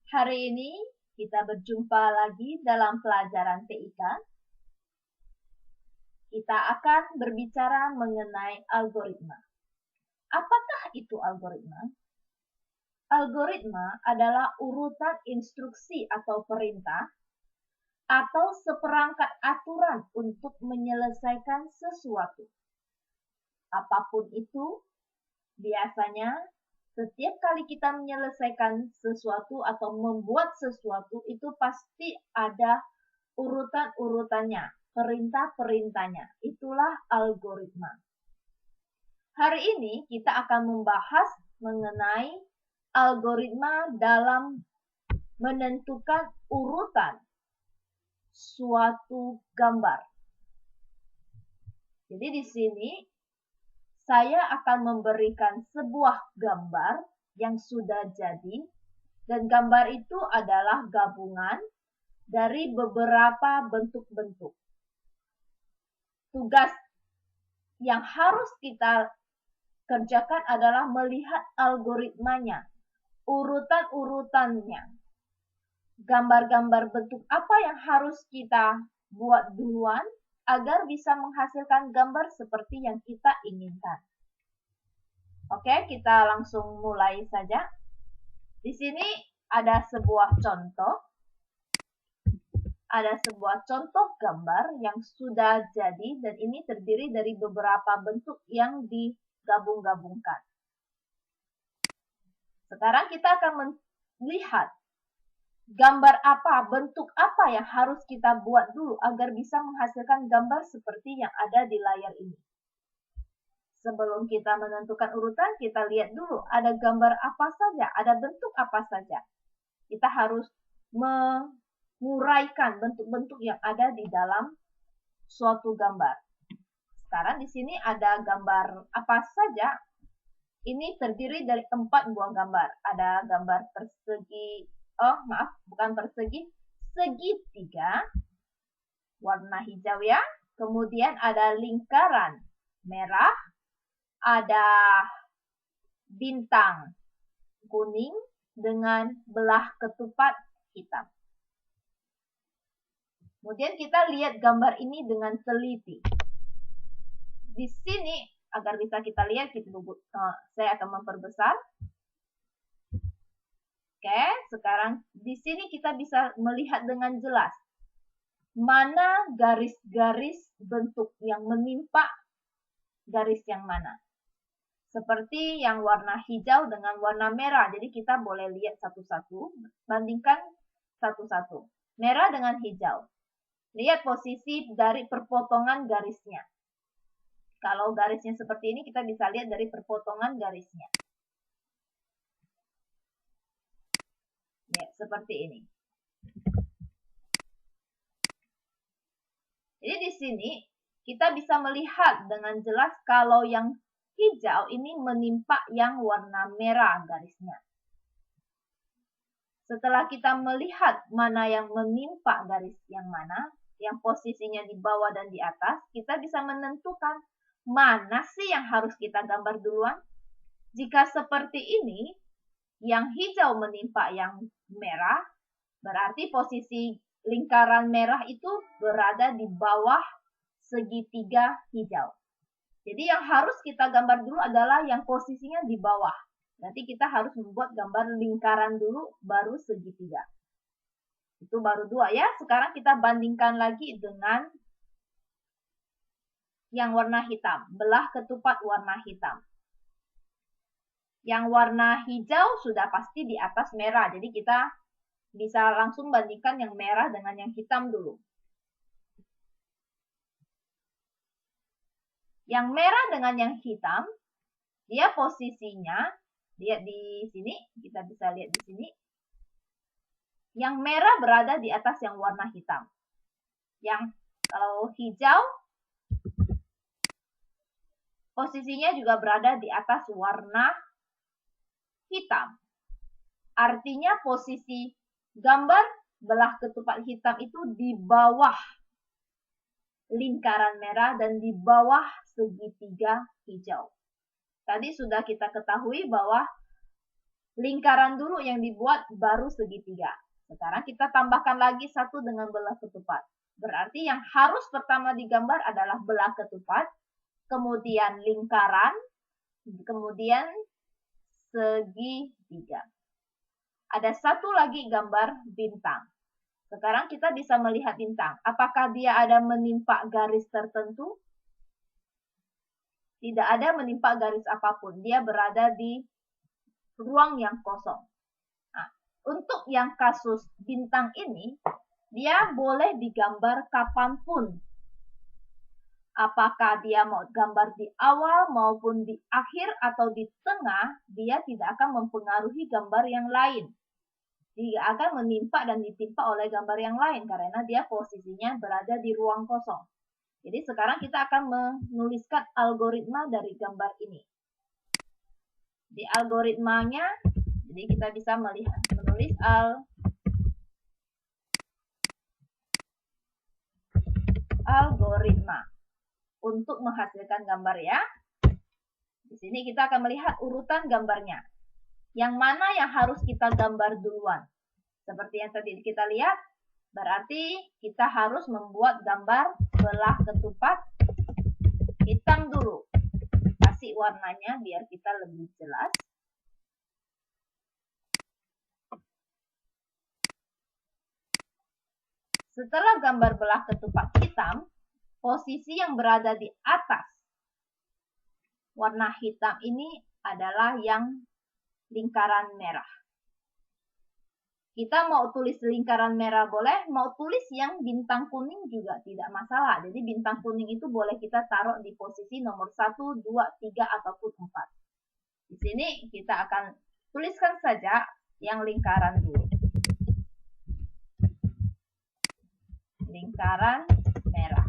Hari ini kita berjumpa lagi dalam pelajaran TIK. Kita akan berbicara mengenai algoritma. Apakah itu algoritma? Algoritma adalah urutan instruksi atau perintah atau seperangkat aturan untuk menyelesaikan sesuatu. Apapun itu, biasanya setiap kali kita menyelesaikan sesuatu atau membuat sesuatu itu pasti ada urutan-urutannya, perintah-perintahnya. Itulah algoritma. Hari ini kita akan membahas mengenai algoritma dalam menentukan urutan suatu gambar. Jadi di sini saya akan memberikan sebuah gambar yang sudah jadi, dan gambar itu adalah gabungan dari beberapa bentuk-bentuk. Tugas yang harus kita kerjakan adalah melihat algoritmanya, urutan-urutannya. Gambar-gambar bentuk apa yang harus kita buat duluan agar bisa menghasilkan gambar seperti yang kita inginkan. Oke, kita langsung mulai saja. Di sini ada sebuah contoh. Ada sebuah contoh gambar yang sudah jadi dan ini terdiri dari beberapa bentuk yang digabung-gabungkan. Sekarang kita akan melihat gambar apa, bentuk apa yang harus kita buat dulu agar bisa menghasilkan gambar seperti yang ada di layar ini. Sebelum kita menentukan urutan, kita lihat dulu ada gambar apa saja, ada bentuk apa saja. Kita harus menguraikan bentuk-bentuk yang ada di dalam suatu gambar. Sekarang di sini ada gambar apa saja. Ini terdiri dari 4 buah gambar. Ada gambar persegi, segitiga, warna hijau ya. Kemudian ada lingkaran merah, ada bintang kuning dengan belah ketupat hitam. Kemudian kita lihat gambar ini dengan teliti. Di sini, agar bisa kita lihat, saya akan memperbesar. Oke, sekarang di sini kita bisa melihat dengan jelas mana garis-garis bentuk yang menimpa garis yang mana. Seperti yang warna hijau dengan warna merah. Jadi kita boleh lihat satu-satu, bandingkan satu-satu. Merah dengan hijau. Lihat posisi dari perpotongan garisnya. Kalau garisnya seperti ini, kita bisa lihat dari perpotongan garisnya. Ya, seperti ini. Jadi di sini kita bisa melihat dengan jelas kalau yang hijau ini menimpa yang warna merah garisnya. Setelah kita melihat mana yang menimpa garis yang mana, yang posisinya di bawah dan di atas, kita bisa menentukan mana sih yang harus kita gambar duluan. Jika seperti ini, yang hijau menimpa yang merah, berarti posisi lingkaran merah itu berada di bawah segitiga hijau. Jadi yang harus kita gambar dulu adalah yang posisinya di bawah. Berarti kita harus membuat gambar lingkaran dulu, baru segitiga. Itu baru 2 ya. Sekarang kita bandingkan lagi dengan yang warna hitam. Belah ketupat warna hitam. Yang warna hijau sudah pasti di atas merah. Jadi kita bisa langsung bandingkan yang merah dengan yang hitam dulu. Yang merah dengan yang hitam, dia posisinya, lihat di sini, kita bisa lihat di sini. Yang merah berada di atas yang warna hitam. Yang kalau hijau, posisinya juga berada di atas warna hitam. Artinya posisi gambar belah ketupat hitam itu di bawah lingkaran merah dan di bawah segitiga hijau. Tadi sudah kita ketahui bahwa lingkaran dulu yang dibuat, baru segitiga. Sekarang kita tambahkan lagi satu dengan belah ketupat. Berarti yang harus pertama digambar adalah belah ketupat, kemudian lingkaran, kemudian segitiga. Ada satu lagi gambar bintang. Sekarang kita bisa melihat bintang. Apakah dia ada menimpa garis tertentu? Tidak ada menimpa garis apapun. Dia berada di ruang yang kosong. Nah, untuk yang kasus bintang ini, dia boleh digambar kapanpun. Apakah dia mau gambar di awal maupun di akhir atau di tengah, dia tidak akan mempengaruhi gambar yang lain. Dia akan menimpa dan ditimpa oleh gambar yang lain karena dia posisinya berada di ruang kosong. Jadi sekarang kita akan menuliskan algoritma dari gambar ini. Di algoritmanya, jadi kita bisa menulis algoritma untuk menghasilkan gambar ya. Di sini kita akan melihat urutan gambarnya. Yang mana yang harus kita gambar duluan? Seperti yang tadi kita lihat, berarti kita harus membuat gambar belah ketupat hitam dulu. Kasih warnanya biar kita lebih jelas. Setelah gambar belah ketupat hitam, posisi yang berada di atas warna hitam ini adalah yang lingkaran merah. Kita mau tulis lingkaran merah boleh, mau tulis yang bintang kuning juga tidak masalah. Jadi bintang kuning itu boleh kita taruh di posisi nomor 1, 2, 3, ataupun 4. Di sini kita akan tuliskan saja yang lingkaran dulu. Lingkaran merah.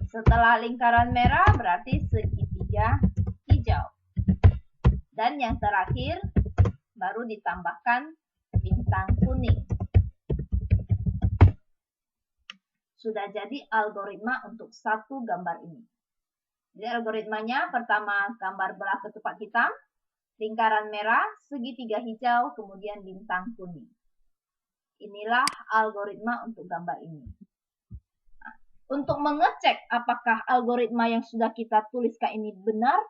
Setelah lingkaran merah berarti segitiga hijau. Dan yang terakhir baru ditambahkan bintang kuning. Sudah jadi algoritma untuk satu gambar ini. Jadi algoritmanya pertama gambar belah ketupat hitam, lingkaran merah, segitiga hijau, kemudian bintang kuning. Inilah algoritma untuk gambar ini. Nah, untuk mengecek apakah algoritma yang sudah kita tuliskan ini benar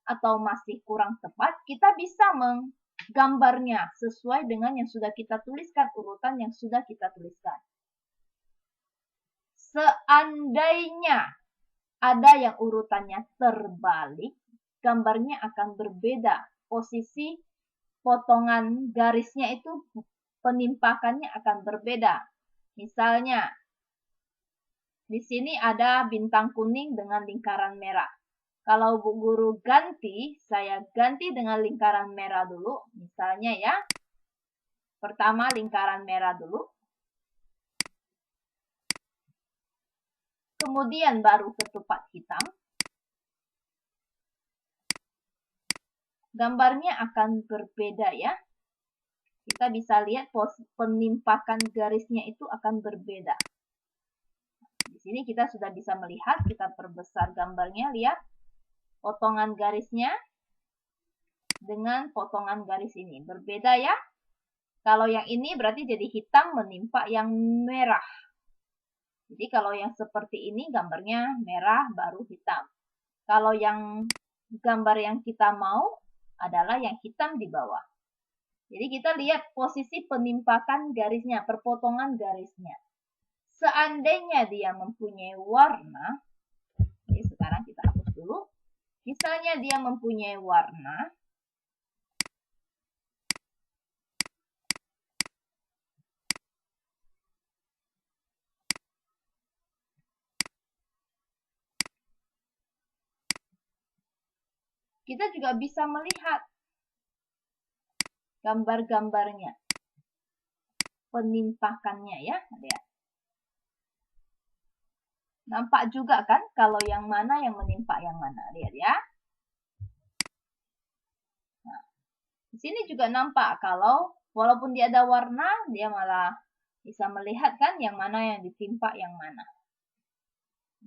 atau masih kurang tepat, kita bisa menggambarnya sesuai dengan yang sudah kita tuliskan, urutan yang sudah kita tuliskan. Seandainya ada yang urutannya terbalik, gambarnya akan berbeda. Posisi potongan garisnya itu penimpakannya akan berbeda. Misalnya, di sini ada bintang kuning dengan lingkaran merah. Kalau Bu Guru ganti, saya ganti dengan lingkaran merah dulu. Misalnya ya, pertama lingkaran merah dulu. Kemudian baru ketupat hitam. Gambarnya akan berbeda ya. Kita bisa lihat penimpakan garisnya itu akan berbeda. Di sini kita sudah bisa melihat, kita perbesar gambarnya, lihat potongan garisnya dengan potongan garis ini. Berbeda ya. Kalau yang ini berarti jadi hitam menimpa yang merah. Jadi kalau yang seperti ini gambarnya merah baru hitam. Kalau yang gambar yang kita mau adalah yang hitam di bawah. Jadi kita lihat posisi penimpakan garisnya, perpotongan garisnya. Seandainya dia mempunyai warna, jadi sekarang kita hapus dulu. Misalnya dia mempunyai warna, kita juga bisa melihat gambar-gambarnya, penimpakannya ya. Lihat. Nampak juga kan kalau yang mana yang menimpa yang mana. Lihat ya. Nah, di sini juga nampak kalau walaupun dia ada warna, dia malah bisa melihat kan yang mana yang ditimpa yang mana.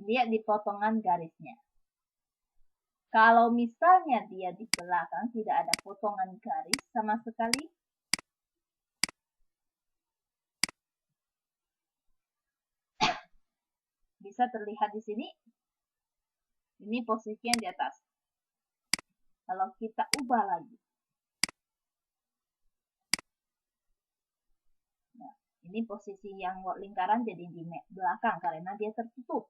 Lihat di potongan garisnya. Kalau misalnya dia di belakang tidak ada potongan garis sama sekali, bisa terlihat di sini. Ini posisi yang di atas. Kalau kita ubah lagi. Nah, ini posisi yang lingkaran jadi di belakang karena dia tertutup.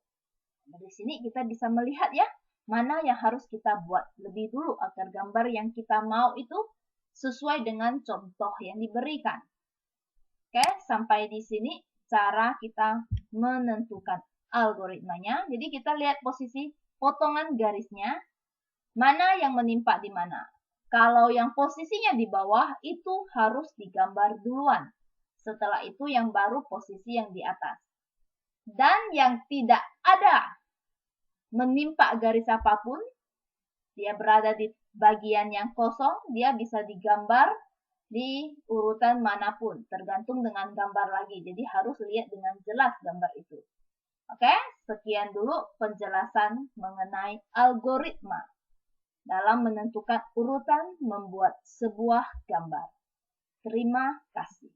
Dari sini kita bisa melihat ya, mana yang harus kita buat lebih dulu agar gambar yang kita mau itu sesuai dengan contoh yang diberikan. Oke, sampai di sini cara kita menentukan algoritmanya. Jadi kita lihat posisi potongan garisnya, mana yang menimpa di mana. Kalau yang posisinya di bawah itu harus digambar duluan. Setelah itu yang baru posisi yang di atas. Dan yang tidak ada menimpa garis apapun, dia berada di bagian yang kosong, dia bisa digambar di urutan manapun, tergantung dengan gambar lagi. Jadi harus lihat dengan jelas gambar itu. Oke, sekian dulu penjelasan mengenai algoritma dalam menentukan urutan membuat sebuah gambar. Terima kasih.